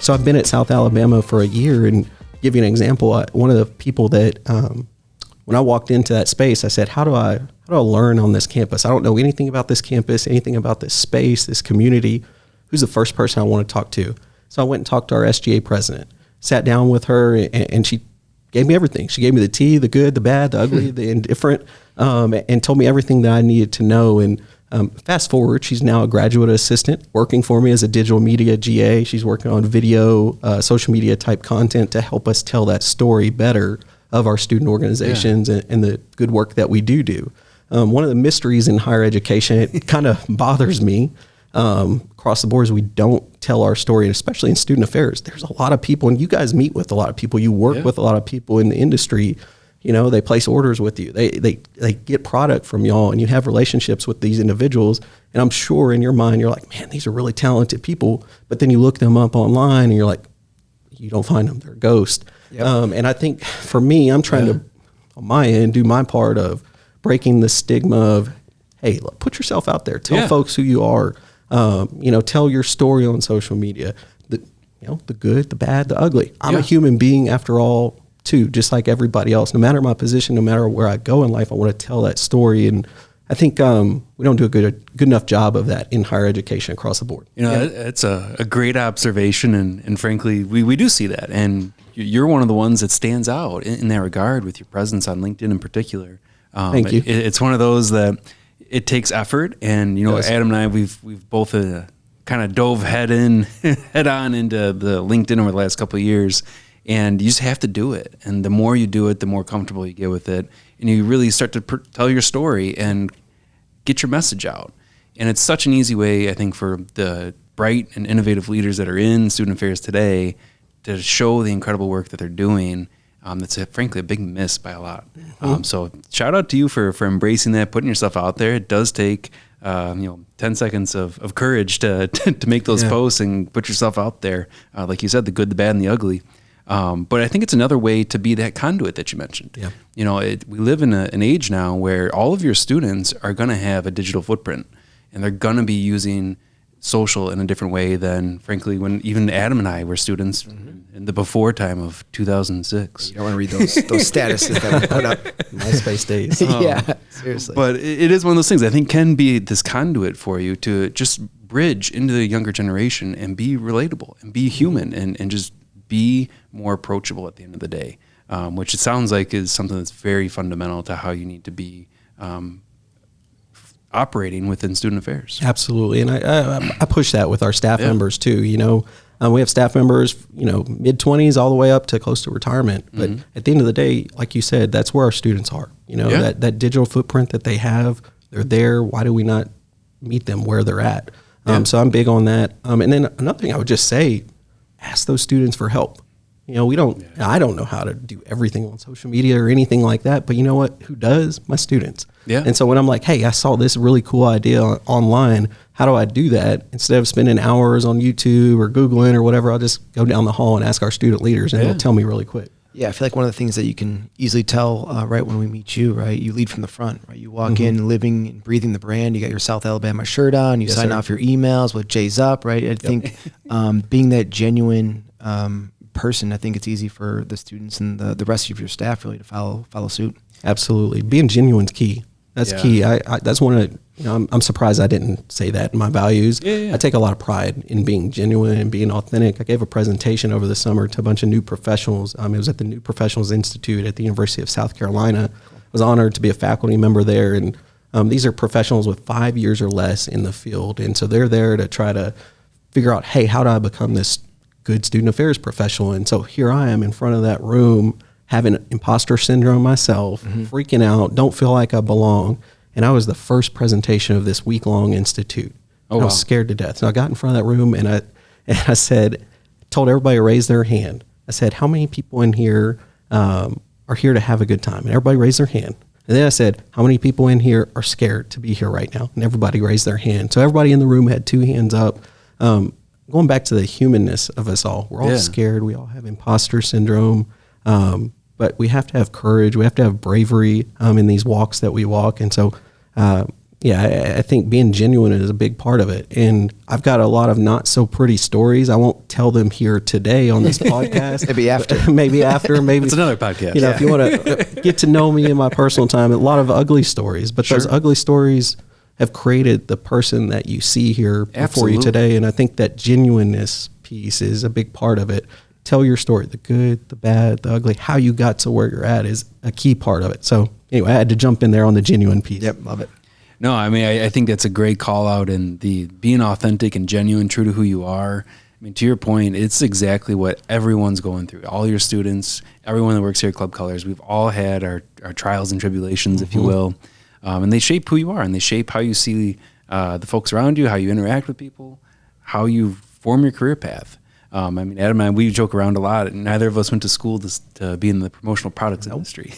So I've been at South Alabama for a year, and give you an example. One of the people that, when I walked into that space, I said, how do I learn on this campus? I don't know anything about this campus, anything about this space, this community. Who's the first person I want to talk to? So I went and talked to our SGA president, sat down with her, and she gave me everything. She gave me the tea, the good, the bad, the ugly, the indifferent, and told me everything that I needed to know. And fast forward, she's now a graduate assistant working for me as a digital media GA. She's working on video, social media type content to help us tell that story better of our student organizations and the good work that we do. One of the mysteries in higher education, it kind of bothers me across the board, is we don't tell our story, and especially in student affairs. There's a lot of people, and you guys meet with a lot of people. You work with a lot of people in the industry. You know, they place orders with you. They get product from y'all, and you have relationships with these individuals. And I'm sure in your mind, you're like, man, these are really talented people. But then you look them up online, and you're like, you don't find them. They're a ghost. Yep. And I think for me, I'm trying to, on my end, do my part of breaking the stigma of, hey, look, put yourself out there. Tell folks who you are. Tell your story on social media. The good, the bad, the ugly. I'm a human being after all, too, just like everybody else. No matter my position, no matter where I go in life, I want to tell that story. And I think we don't do a good enough job of that in higher education across the board. It's a great observation, and frankly, we do see that. And you're one of the ones that stands out in that regard with your presence on LinkedIn in particular. Thank you. It's one of those that it takes effort, and Adam and I, we've both kind of dove head on into the LinkedIn over the last couple of years, and you just have to do it. And the more you do it, the more comfortable you get with it, and you really start to tell your story and get your message out. And it's such an easy way, I think, for the bright and innovative leaders that are in student affairs today to show the incredible work that they're doing. That's frankly a big miss by a lot. So shout out to you for embracing that, putting yourself out there. It does take 10 seconds of courage to make those posts and put yourself out there. Like you said, the good, the bad, and the ugly. But I think it's another way to be that conduit that you mentioned. Yeah. We live in an age now where all of your students are going to have a digital footprint, and they're going to be using social in a different way than, frankly, when even Adam and I were students in the before time of 2006. You don't want to read those statuses that we put up. MySpace days. Yeah, seriously. But it is one of those things I think can be this conduit for you to just bridge into the younger generation and be relatable and be human and just be more approachable at the end of the day, which it sounds like is something that's very fundamental to how you need to be operating within student affairs. Absolutely. And I push that with our staff members too. We have staff members, mid-20s all the way up to close to retirement. But at the end of the day, like you said, that's where our students are. That digital footprint that they have, they're there. Why do we not meet them where they're at? So I'm big on that. And then another thing I would just say, ask those students for help. I don't know how to do everything on social media or anything like that, but you know what? Who does? My students. Yeah. And so when I'm like, hey, I saw this really cool idea online, how do I do that? Instead of spending hours on YouTube or Googling or whatever, I'll just go down the hall and ask our student leaders, and they'll tell me really quick. Yeah, I feel like one of the things that you can easily tell right when we meet you, right? You lead from the front, right? You walk in living and breathing the brand. You got your South Alabama shirt on. You sign off your emails with Jay's Up, right? I think being that genuine person, I think it's easy for the students and the rest of your staff really to follow suit. Absolutely. Being genuine is key. That's key. I that's one of I'm surprised I didn't say that in my values. I take a lot of pride in being genuine and being authentic. I gave a presentation over the summer to a bunch of new professionals. It was at the New Professionals Institute at the University of South Carolina. I was honored to be a faculty member there, and these are professionals with 5 years or less in the field, and so they're there to try to figure out, hey, how do I become this good student affairs professional? And so here I am in front of that room, having imposter syndrome myself, freaking out, don't feel like I belong. And I was the first presentation of this week-long institute. I was scared to death. So I got in front of that room and I said, told everybody to raise their hand. I said, how many people in here are here to have a good time? And everybody raised their hand. And then I said, how many people in here are scared to be here right now? And everybody raised their hand. So everybody in the room had 2 hands up. Going back to the humanness of us all, we're all scared. We all have imposter syndrome. But we have to have courage. We have to have bravery in these walks that we walk. And so, I think being genuine is a big part of it. And I've got a lot of not so pretty stories. I won't tell them here today on this podcast. Maybe after. Maybe it's another podcast. If you want to get to know me in my personal time, a lot of ugly stories, but those ugly stories have created the person that you see here before you today. And I think that genuineness piece is a big part of it. Tell your story, the good, the bad, the ugly, how you got to where you're at is a key part of it. So anyway, I had to jump in there on the genuine piece. Yep, love it. No, I mean, I think that's a great call out, and the being authentic and genuine, true to who you are. I mean, to your point, it's exactly what everyone's going through. All your students, everyone that works here at Club Colors, we've all had our trials and tribulations, if you will, and they shape who you are, and they shape how you see the folks around you, how you interact with people, how you form your career path. I mean, Adam and I, we joke around a lot. Neither of us went to school to be in the promotional products industry,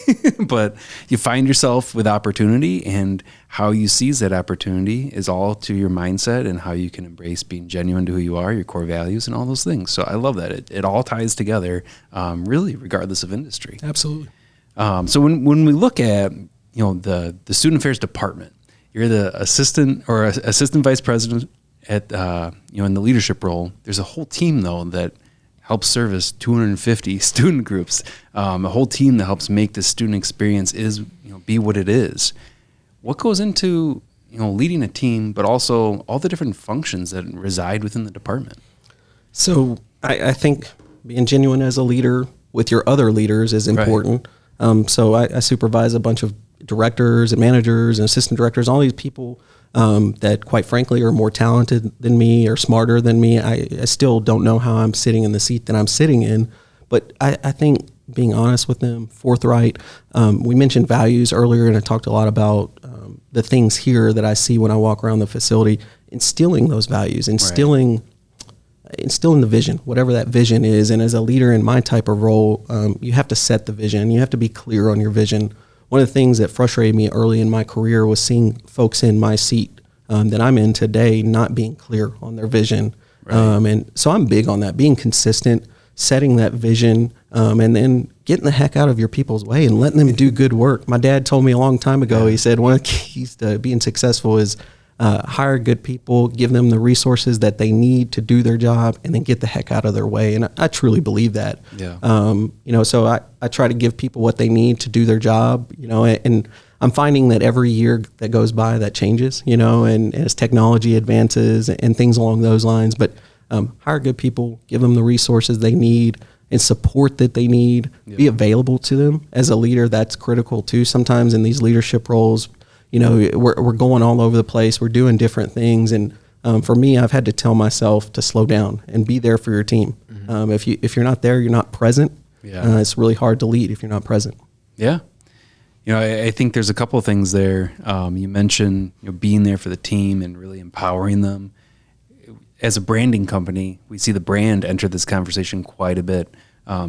but you find yourself with opportunity, and how you seize that opportunity is all to your mindset and how you can embrace being genuine to who you are, your core values, and all those things. So I love that. It all ties together, really, regardless of industry. Absolutely. So when we look at, the student affairs department, you're the assistant vice president at in the leadership role. There's a whole team though that helps service 250 student groups, a whole team that helps make the student experience be what it is. What goes into leading a team, but also all the different functions that reside within the department? So I think being genuine as a leader with your other leaders is important. Right. So I supervise a bunch of directors and managers and assistant directors, all these people that quite frankly are more talented than me or smarter than me. I still don't know how I'm sitting in the seat that I'm sitting in, but I think being honest with them, forthright. We mentioned values earlier, and I talked a lot about the things here that I see when I walk around the facility, instilling those values, instilling the vision, whatever that vision is. And as a leader in my type of role, you have to set the vision. You have to be clear on your vision. One of the things that frustrated me early in my career was seeing folks in my seat that I'm in today not being clear on their vision. Right. And so I'm big on that, being consistent, setting that vision, and then getting the heck out of your people's way and letting them do good work. My dad told me a long time ago, he said one of the keys to being successful is hire good people, give them the resources that they need to do their job, and then get the heck out of their way. And I truly believe that. Yeah. So I try to give people what they need to do their job, and I'm finding that every year that goes by that changes, and as technology advances and things along those lines. But hire good people, give them the resources they need and support that they need, be available to them. As a leader, that's critical too. Sometimes in these leadership roles, we're going all over the place. We're doing different things. And for me, I've had to tell myself to slow down and be there for your team. Mm-hmm. If you're not there, you're not present. Yeah. It's really hard to lead if you're not present. Yeah. I think there's a couple of things there. You mentioned being there for the team and really empowering them. As a branding company, we see the brand enter this conversation quite a bit.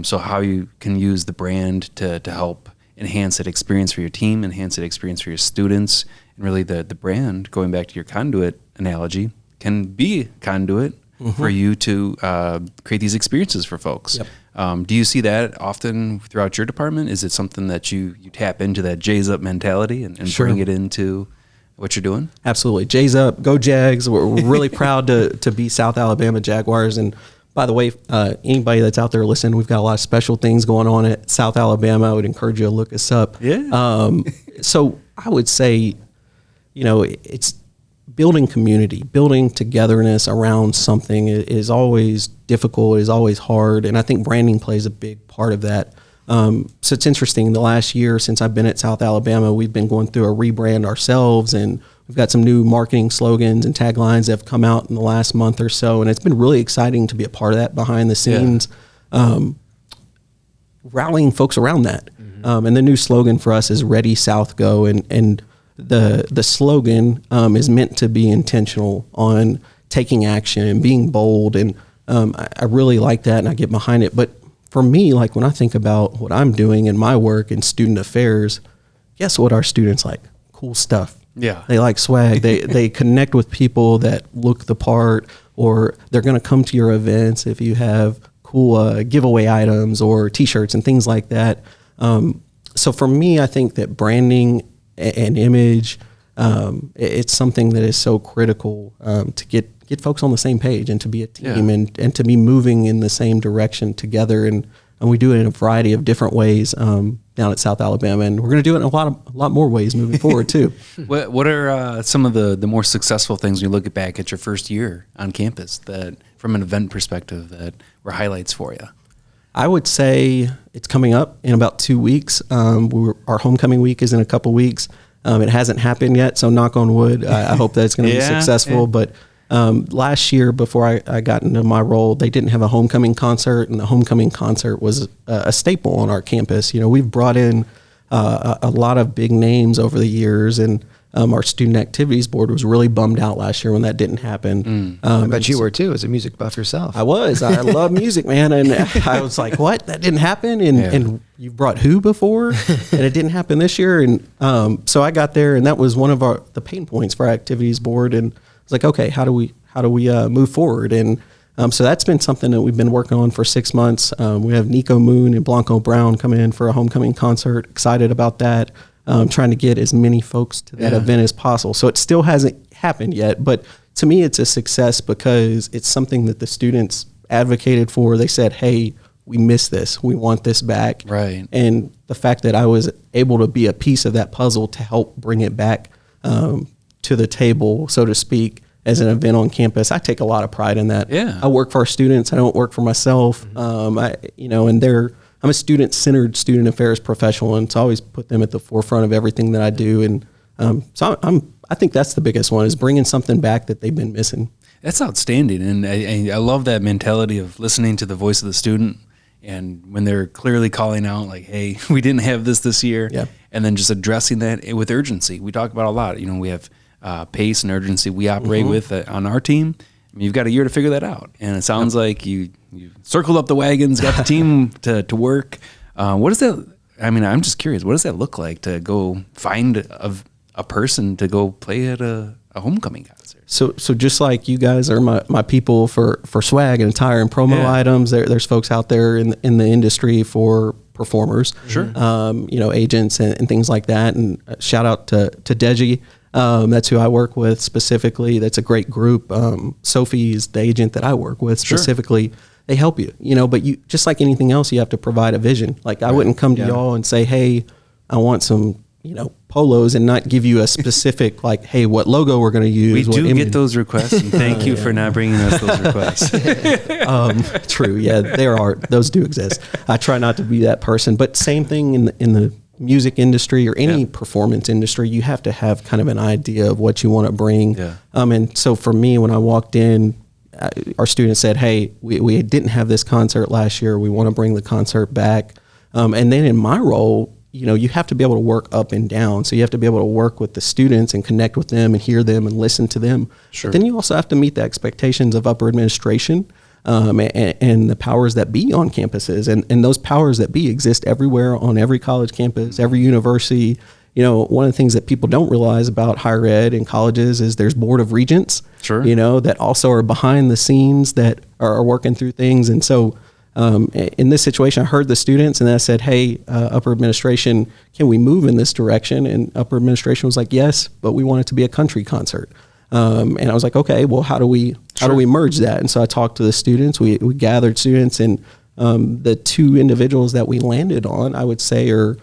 So how you can use the brand to help enhance that experience for your team, enhance that experience for your students, and really the brand, going back to your conduit analogy, can be a conduit for you to create these experiences for folks. Yep. Do you see that often throughout your department? Is it something that you tap into, that J's up mentality and bring it into what you're doing? Absolutely. J's up, go Jags. We're really proud to be South Alabama Jaguars. And by the way, anybody that's out there listening, we've got a lot of special things going on at South Alabama. I would encourage you to look us up. Yeah. So I would say, it's building community, building togetherness around something is always difficult, is always hard. And I think branding plays a big part of that. So it's interesting. The last year since I've been at South Alabama, we've been going through a rebrand ourselves, and we've got some new marketing slogans and taglines that have come out in the last month or so, and it's been really exciting to be a part of that behind the scenes, rallying folks around that. Mm-hmm. And the new slogan for us is Ready South Go, and the slogan is meant to be intentional on taking action and being bold, and I really like that, and I get behind it. But for me, like when I think about what I'm doing in my work in student affairs, guess what our students like? Cool stuff. Yeah. They like swag. They connect with people that look the part, or they're going to come to your events if you have cool giveaway items or T-shirts and things like that. So for me, I think that branding and image It's something that is so critical to get folks on the same page and to be a team and to be moving in the same direction together. And we do it in a variety of different ways down at South Alabama, and we're going to do it in a lot more ways moving forward too. What are some of the more successful things when you look back at your first year on campus that, from an event perspective, that were highlights for you? I would say it's coming up in about 2 weeks. Our homecoming week is in a couple weeks. It hasn't happened yet, so knock on wood. I hope that it's going to be successful. Yeah. But last year, before I got into my role, they didn't have a homecoming concert, and the homecoming concert was a staple on our campus. We've brought in a lot of big names over the years, and our student activities board was really bummed out last year when that didn't happen. I bet you were too, as a music buff yourself. I was. I love music, man, and I was like, "What? That didn't happen?" And you brought who before, and it didn't happen this year. And so I got there, and that was one of the pain points for our activities board. And I was like, "Okay, how do we move forward?" And so that's been something that we've been working on for 6 months. We have Nico Moon and Blanco Brown coming in for a homecoming concert. Excited about that. Trying to get as many folks to that event as possible. So it still hasn't happened yet, but to me it's a success because it's something that the students advocated for. They said, "Hey, we miss this. We want this back." Right. And the fact that I was able to be a piece of that puzzle to help bring it back to the table, so to speak, as an event on campus, I take a lot of pride in that. Yeah. I work for our students. I don't work for myself. And I'm a student-centered student affairs professional, and so I always put them at the forefront of everything that I do. And so I think that's the biggest one, is bringing something back that they've been missing. That's outstanding, and I love that mentality of listening to the voice of the student, and when they're clearly calling out like, "Hey, we didn't have this year," and then just addressing that with urgency. We talk about a lot. We have pace and urgency we operate with on our team. I mean, you've got a year to figure that out, and it sounds like you circled up the wagons, got the team to work. What is that? I mean, I'm just curious. What does that look like to go find a person to go play at a homecoming concert? So just like you guys are my people for swag and attire and promo items, there's folks out there in the industry for performers, sure, agents and things like that. And shout out to Deji. That's who I work with specifically. That's a great group. Sophie is the agent that I work with specifically. Sure. They help you, but you, just like anything else, you have to provide a vision. Like I wouldn't come to y'all and say, "Hey, I want some, polos," and not give you a specific, like, "Hey, what logo we're going to use." We do get those requests, and thank you for not bringing us those requests. True. Yeah, those do exist. I try not to be that person, but same thing in the music industry or any performance industry, you have to have kind of an idea of what you want to bring. Yeah. And so for me, when I walked in, our students said, "Hey, we didn't have this concert last year. We want to bring the concert back." And then in my role, you have to be able to work up and down. So you have to be able to work with the students and connect with them and hear them and listen to them. Sure. But then you also have to meet the expectations of upper administration and the powers that be on campuses. And those powers that be exist everywhere on every college campus, every university. One of the things that people don't realize about higher ed and colleges is there's board of regents, sure, that also are behind the scenes that are working through things. And so in this situation, I heard the students and I said, "Hey, upper administration, can we move in this direction?" And upper administration was like, "Yes, but we want it to be a country concert." And I was like, "Okay, well, how do we merge that?" And so I talked to the students. We gathered students, and the two individuals that we landed on, I would say, are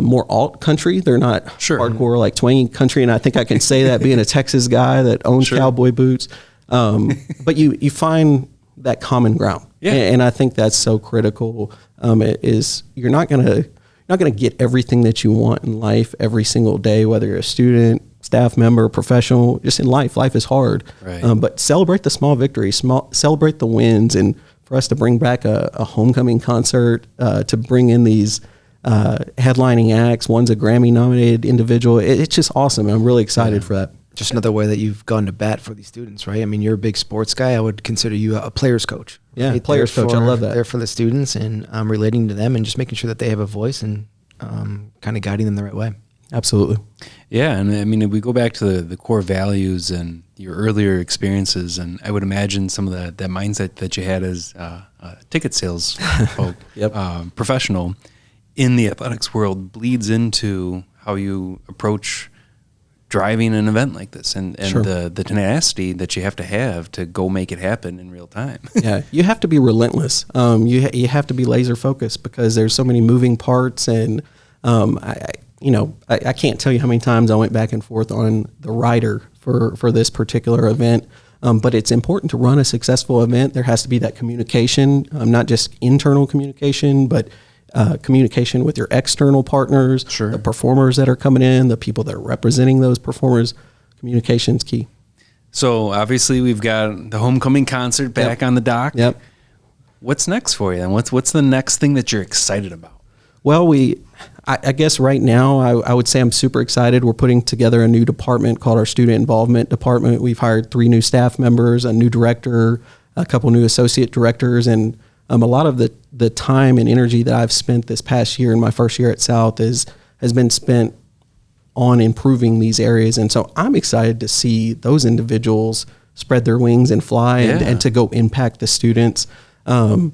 more alt country. They're not hardcore like twangy country, and I think I can say that being a Texas guy that owns cowboy boots. But you find that common ground, and I think that's so critical. You're not gonna get everything that you want in life every single day, whether you're a student, staff member, professional. Just in life is hard. Right. But celebrate the small victories, celebrate the wins, and for us to bring back a homecoming concert, to bring in these headlining acts. One's a Grammy-nominated individual. It's just awesome. I'm really excited for that. Just another way that you've gone to bat for these students, right? I mean, you're a big sports guy. I would consider you a player's coach. Yeah, right? player's coach. I love that. There for the students and relating to them and just making sure that they have a voice and kind of guiding them the right way. Absolutely. Yeah, and I mean, if we go back to the core values and your earlier experiences, and I would imagine some of that mindset that you had as a ticket sales folk, professional in the athletics world bleeds into how you approach driving an event like this and Sure. the tenacity that you have to go make it happen in real time. Yeah, you have to be relentless. You have to be laser focused because there's so many moving parts, and I can't tell you how many times I went back and forth on the rider for this particular event. But it's important to run a successful event. There has to be that communication, not just internal communication, but communication with your external partners, Sure. the performers that are coming in, the people that are representing those performers. Communication's key. So obviously we've got the homecoming concert back on the dock. Yep. What's next for you then? What's the next thing that you're excited about? Well, I guess right now I would say I'm super excited. We're putting together a new department called our Student Involvement Department. We've hired 3 new staff members, a new director, a couple new associate directors, and a lot of the time and energy that I've spent this past year in my first year at South has been spent on improving these areas. And so I'm excited to see those individuals spread their wings and fly and to go impact the students. So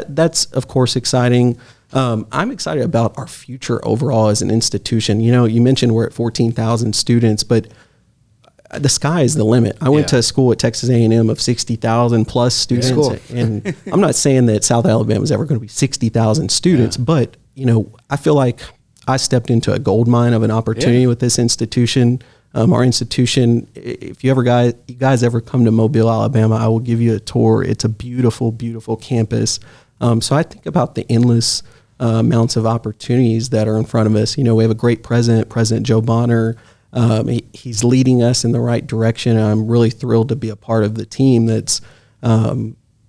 that's of course exciting. I'm excited about our future overall as an institution. You mentioned we're at 14,000 students, but the sky is the limit. I went to a school at Texas A&M of 60,000 plus students. Cool. And I'm not saying that South Alabama is ever going to be 60,000 students, but I feel like I stepped into a gold mine of an opportunity with this institution. Our institution, if you guys ever come to Mobile, Alabama, I will give you a tour. It's a beautiful, beautiful campus. So I think about the endless amounts of opportunities that are in front of us. We have a great President Joe Bonner. He's leading us in the right direction. I'm really thrilled to be a part of the team that's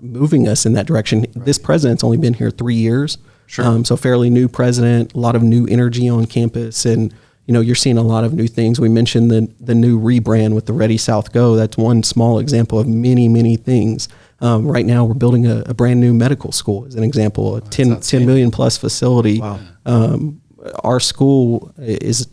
moving us in that direction. Right. This president's only been here 3 years. Sure. So fairly new president, a lot of new energy on campus, and you're seeing a lot of new things. We mentioned the new rebrand with the Ready South Go. That's one small example of many, many things. Right now, we're building a brand new medical school as an example, a 10 million plus facility. Wow. Our school is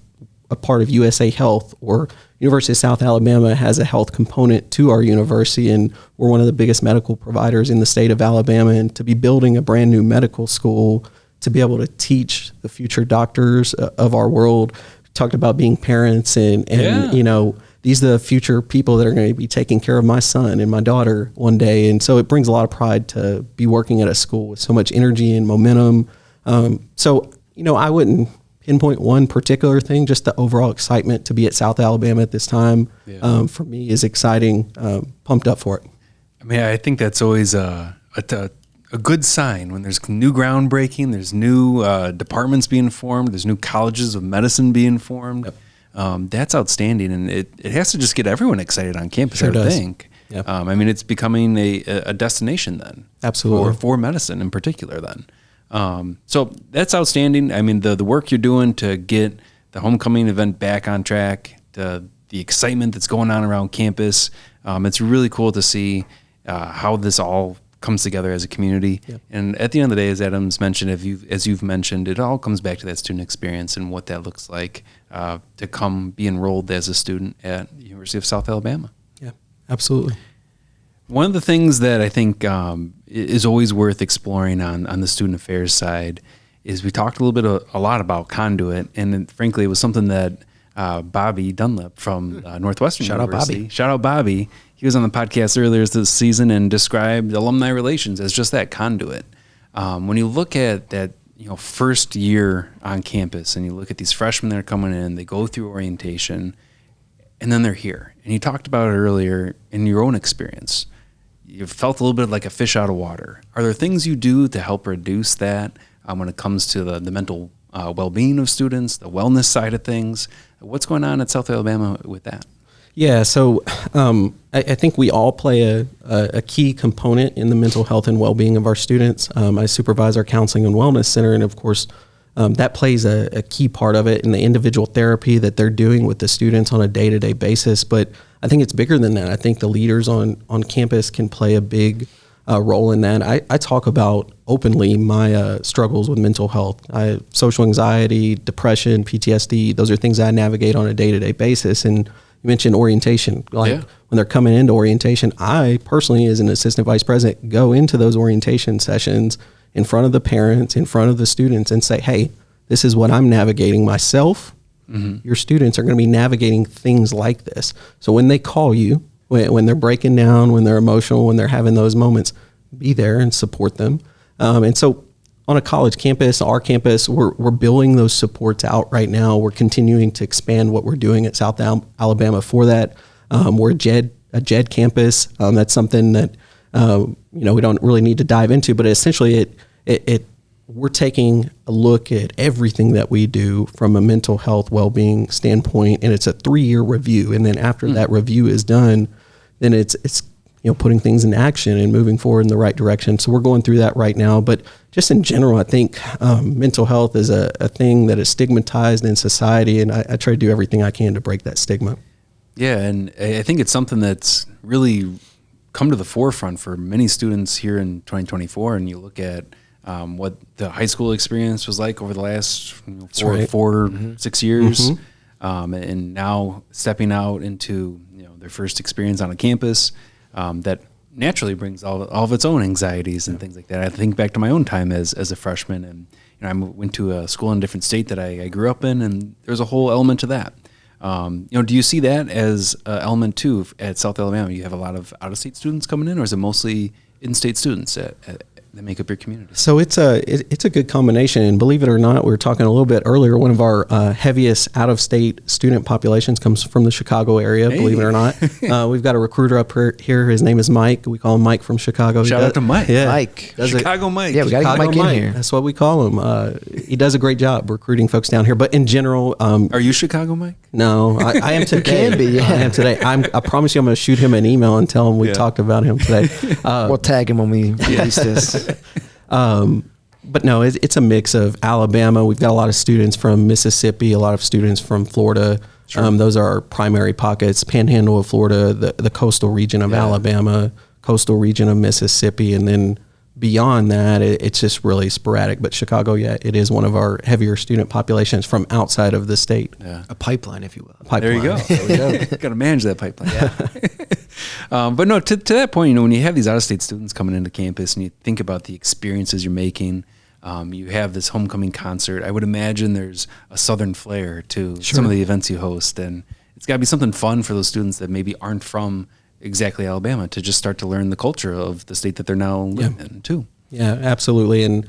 a part of USA Health, or University of South Alabama has a health component to our university, and we're one of the biggest medical providers in the state of Alabama. And to be building a brand new medical school, to be able to teach the future doctors of our world, talked about being parents and these are the future people that are going to be taking care of my son and my daughter one day. And so it brings a lot of pride to be working at a school with so much energy and momentum. I wouldn't pinpoint one particular thing, just the overall excitement to be at South Alabama at this time. For me is exciting, pumped up for it. I mean, I think that's always a good sign when there's new groundbreaking, there's new departments being formed, there's new colleges of medicine being formed. Yep. That's outstanding, and it has to just get everyone excited on campus. Sure I would does. think. Yep. It's becoming a destination then. Absolutely. For medicine in particular then. So that's outstanding. I mean, the work you're doing to get the homecoming event back on track, the excitement that's going on around campus. It's really cool to see how this all comes together as a community. Yep. And at the end of the day, as Adam's mentioned, as you've mentioned, it all comes back to that student experience and what that looks like to come be enrolled as a student at the University of South Alabama. Yeah, absolutely. One of the things that I think is always worth exploring on the student affairs side is we talked a lot about conduit, and frankly, it was something that Bobby Dunlap from Northwestern University. Shout out Bobby. He was on the podcast earlier this season and described alumni relations as just that conduit. When you look at that, first year on campus, and you look at these freshmen that are coming in, they go through orientation, and then they're here. And you talked about it earlier in your own experience. You felt a little bit like a fish out of water. Are there things you do to help reduce that when it comes to the mental well-being of students, the wellness side of things? What's going on at South Alabama with that? Yeah, so I think we all play a key component in the mental health and well-being of our students. I supervise our counseling and wellness center, and of course, that plays a key part of it in the individual therapy that they're doing with the students on a day-to-day basis. But I think it's bigger than that. I think the leaders on campus can play a big role in that. I talk about openly my struggles with mental health. Social anxiety, depression, PTSD, those are things I navigate on a day-to-day basis. And you mentioned orientation. When they're coming into orientation, I personally, as an assistant vice president, go into those orientation sessions in front of the parents, in front of the students, and say, hey, this is what I'm navigating myself. your students are going to be navigating things like this. So when they call you, when they're breaking down, when they're emotional, when they're having those moments, be there and support them. And so on a college campus, our campus, we're building those supports out right now. We're continuing to expand what we're doing at South Alabama for that. We're a JED campus. That's something that we don't really need to dive into, but essentially we're taking a look at everything that we do from a mental health well-being standpoint, and it's a 3-year review. And then after that review is done, then it's putting things in action and moving forward in the right direction. So we're going through that right now. But just in general, I think mental health is a thing that is stigmatized in society, and I try to do everything I can to break that stigma. Yeah, and I think it's something that's really come to the forefront for many students here in 2024. And you look at what the high school experience was like over the last 6 years, and now stepping out into their first experience on a campus that naturally brings all of its own anxieties and things like that. I think back to my own time as a freshman, and I went to a school in a different state that I grew up in, and there's a whole element to that. Do you see that as an element too at South Alabama? You have a lot of out-of-state students coming in, or is it mostly in-state students that make up your community? So it's a good combination, and believe it or not, we were talking a little bit earlier. One of our heaviest out-of-state student populations comes from the Chicago area. Hey. Believe it or not, we've got a recruiter up here. His name is Mike. We call him Mike from Chicago. Shout out to Mike. Yeah, Mike. Chicago Mike. Yeah, we got to get Mike in here. That's what we call him. He does a great job recruiting folks down here. But in general, are you Chicago Mike? No, I am today. You can be. Yeah. I am today. I promise you, I'm going to shoot him an email and tell him we talked about him today. We'll tag him when we release this. But no, it's a mix of Alabama. We've got a lot of students from Mississippi, a lot of students from Florida. Sure. Those are our primary pockets: Panhandle of Florida, the coastal region of Alabama, coastal region of Mississippi, and then beyond that, it's just really sporadic. But Chicago, it is one of our heavier student populations from outside of the state. Yeah. A pipeline, if you will. There you go. Got to manage that pipeline. Yeah. But no, to that point, when you have these out-of-state students coming into campus and you think about the experiences you're making, you have this homecoming concert. I would imagine there's a Southern flair to some of the events you host, and it's got to be something fun for those students that maybe aren't from exactly Alabama to just start to learn the culture of the state that they're now living in too. Yeah, absolutely. And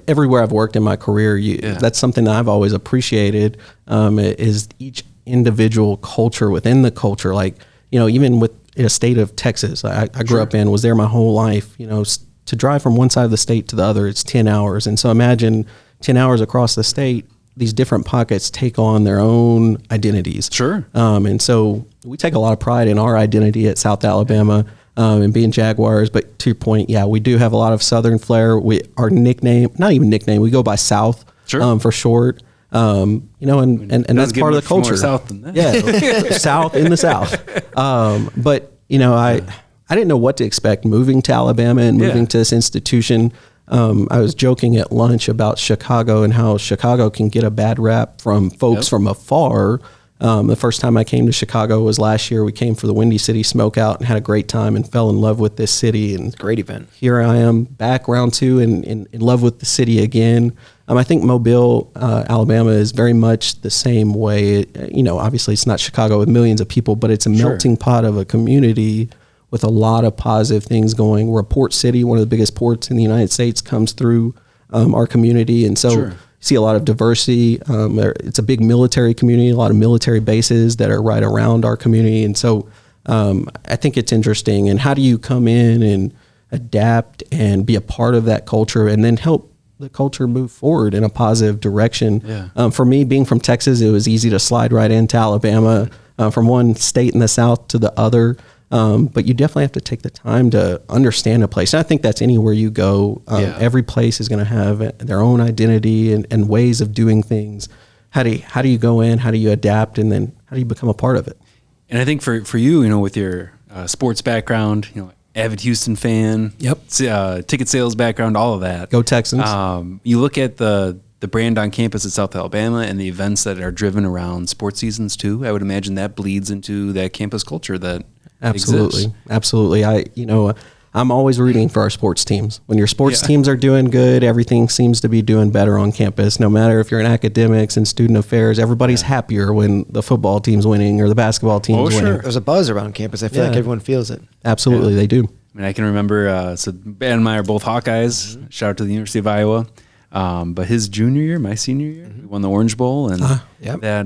everywhere I've worked in my career, that's something that I've always appreciated, is each individual culture within the culture. Like, even with a state of Texas, I grew up in, was there my whole life, to drive from one side of the state to the other, it's 10 hours. And so imagine 10 hours across the state, these different pockets take on their own identities. Sure. And so we take a lot of pride in our identity at South Alabama, and being Jaguars. But to your point, we do have a lot of Southern flair. Our nickname, not even nickname, we go by South, for short. And that's part of the culture. More South than that. Yeah, South in the South. But I didn't know what to expect moving to Alabama and moving to this institution. I was joking at lunch about Chicago and how Chicago can get a bad rap from folks from afar. The first time I came to Chicago was last year. We came for the Windy City Smokeout and had a great time and fell in love with this city. And great event. Here I am back round 2 and in love with the city again. I think Mobile, Alabama is very much the same way. Obviously it's not Chicago with millions of people, but it's a melting pot of a community with a lot of positive things going. We're a port city. One of the biggest ports in the United States comes through our community. And so you see a lot of diversity. It's a big military community, a lot of military bases that are right around our community. And so I think it's interesting. And how do you come in and adapt and be a part of that culture and then help the culture move forward in a positive direction? For me, being from Texas, it was easy to slide right into Alabama, from one state in the South to the other. But you definitely have to take the time to understand a place. And I think that's anywhere you go. Every place is going to have their own identity and ways of doing things. How do you go in? How do you adapt? And then how do you become a part of it? And I think for you, with your sports background, avid Houston fan, ticket sales background, all of that. Go Texans. You look at the brand on campus at South Alabama and the events that are driven around sports seasons too. I would imagine that bleeds into that campus culture that Absolutely. exists. Absolutely. I'm I'm always rooting for our sports teams. When your sports teams are doing good, everything seems to be doing better on campus. No matter if you're in academics and student affairs, everybody's happier when the football team's winning or the basketball team's winning. There's a buzz around campus. I feel like everyone feels it. Absolutely, they do. I mean, I can remember, so Ben and I are both Hawkeyes. Shout out to the University of Iowa. But his junior year, my senior year, we won the Orange Bowl, and that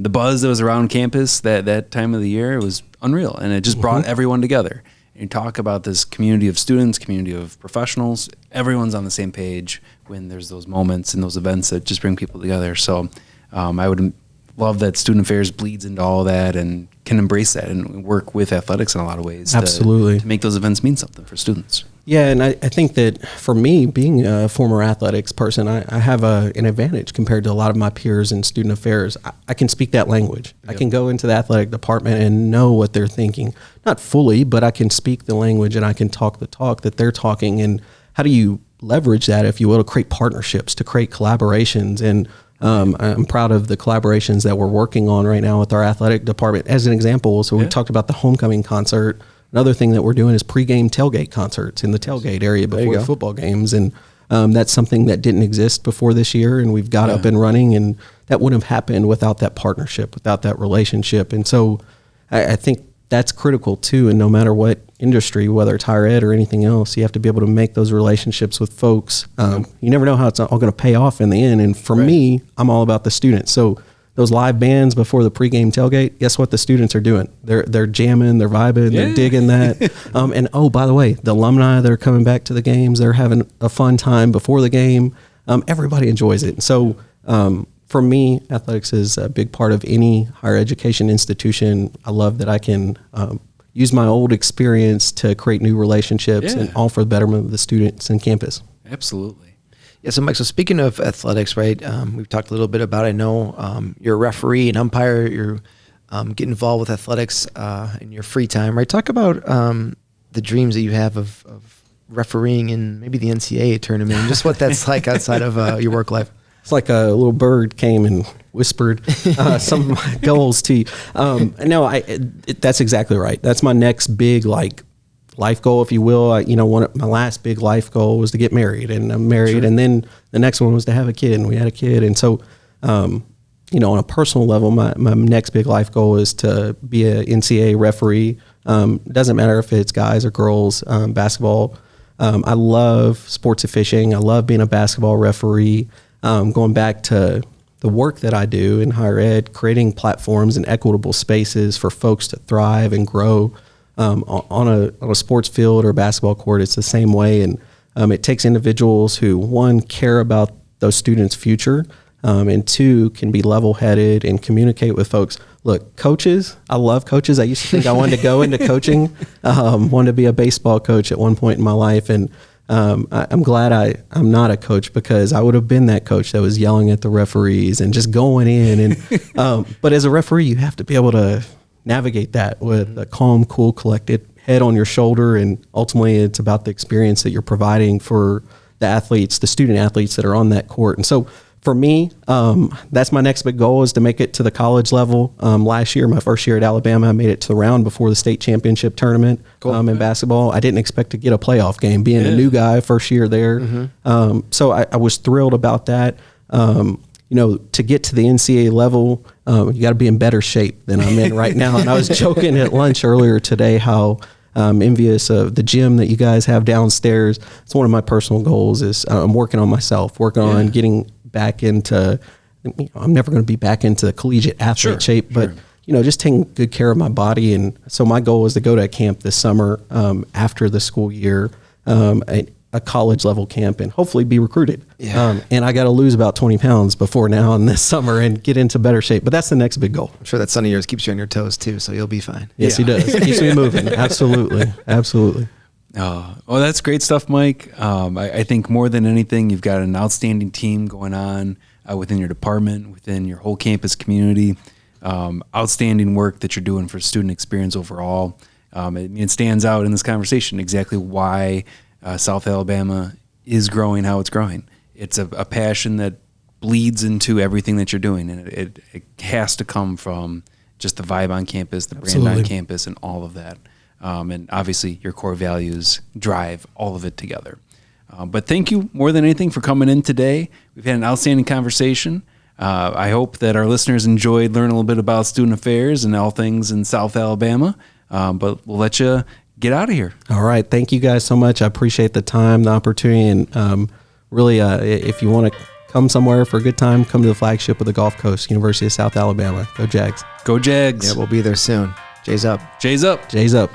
the buzz that was around campus that time of the year, it was unreal, and it just brought everyone together. And you talk about this community of students, community of professionals. Everyone's on the same page when there's those moments and those events that just bring people together. So I would love that student affairs bleeds into all that and can embrace that and work with athletics in a lot of ways. Absolutely. To make those events mean something for students. Yeah, and I think that for me, being a former athletics person, I have an advantage compared to a lot of my peers in student affairs. I can speak that language. Yep. I can go into the athletic department and know what they're thinking. Not fully, but I can speak the language and I can talk the talk that they're talking. And how do you leverage that, if you will, to create partnerships, to create collaborations? And I'm proud of the collaborations that we're working on right now with our athletic department. As an example, so we talked about the homecoming concert. Another thing that we're doing is pregame tailgate concerts in the tailgate area before the football games. And that's something that didn't exist before this year, and we've got up and running, and that wouldn't have happened without that partnership, without that relationship. And so I think that's critical too. And no matter what industry, whether it's higher ed or anything else, you have to be able to make those relationships with folks. You never know how it's all going to pay off in the end. And for me, I'm all about the students. So those live bands before the pregame tailgate, guess what the students are doing? They're jamming, they're vibing, they're digging that. And oh, by the way, the alumni that are coming back to the games, they're having a fun time before the game. Everybody enjoys it. So for me, athletics is a big part of any higher education institution. I love that I can use my old experience to create new relationships and all for the betterment of the students and campus. Absolutely. Yeah, so Mike, so speaking of athletics, right, we've talked a little bit about, I know you're a referee and umpire, you're getting involved with athletics in your free time, right? Talk about the dreams that you have of refereeing in maybe the NCAA tournament and just what that's like outside of your work life. It's like a little bird came and whispered some of my goals to you. No, that's exactly right. That's my next big, life goal, if you will. My last big life goal was to get married, and I'm married. And then the next one was to have a kid, and we had a kid. And so, on a personal level, my next big life goal is to be a NCAA referee. Doesn't matter if it's guys or girls, basketball. I love sports officiating. I love being a basketball referee. Going back to the work that I do in higher ed, creating platforms and equitable spaces for folks to thrive and grow. On a sports field or a basketball court, it's the same way. And it takes individuals who, one, care about those students' future, and two, can be level-headed and communicate with folks. Look, coaches, I love coaches. I used to think I wanted to go into coaching, wanted to be a baseball coach at one point in my life. And I'm glad I'm not a coach, because I would have been that coach that was yelling at the referees and just going in. And but as a referee, you have to be able to navigate that with a calm, cool, collected head on your shoulder. And ultimately, it's about the experience that you're providing for the athletes, the student athletes that are on that court. And so for me, that's my next big goal, is to make it to the college level. Last year, my first year at Alabama, I made it to the round before the state championship tournament in basketball. I didn't expect to get a playoff game, being a new guy, first year there. So I was thrilled about that. To get to the NCAA level, you got to be in better shape than I'm in right now. And I was joking at lunch earlier today how I'm envious of the gym that you guys have downstairs. It's one of my personal goals is I'm working on myself, working on getting back into, I'm never going to be back into collegiate athlete shape, but just taking good care of my body. And so my goal is to go to a camp this summer after the school year, a college level camp, and hopefully be recruited. And I got to lose about 20 pounds before now and this summer and get into better shape. But that's the next big goal. I'm sure that son of yours keeps you on your toes too, so you'll be fine. Yes, he does. Keeps me moving. Absolutely. Oh, well, that's great stuff, Mike. I think more than anything, you've got an outstanding team going on within your department, within your whole campus community. Outstanding work that you're doing for student experience overall. It stands out in this conversation exactly why South Alabama is growing how it's growing. It's a passion that bleeds into everything that you're doing, and it has to come from just the vibe on campus, the brand on campus, and all of that. And obviously your core values drive all of it together. But thank you more than anything for coming in today. We've had an outstanding conversation. I hope that our listeners enjoyed learning a little bit about student affairs and all things in South Alabama. But we'll let you get out of here. All right. Thank you guys so much. I appreciate the time, the opportunity, and really, if you want to come somewhere for a good time, come to the flagship of the Gulf Coast, University of South Alabama. Go Jags. Go Jags. Yeah, we'll be there soon. Jay's up. Jay's up. Jay's up.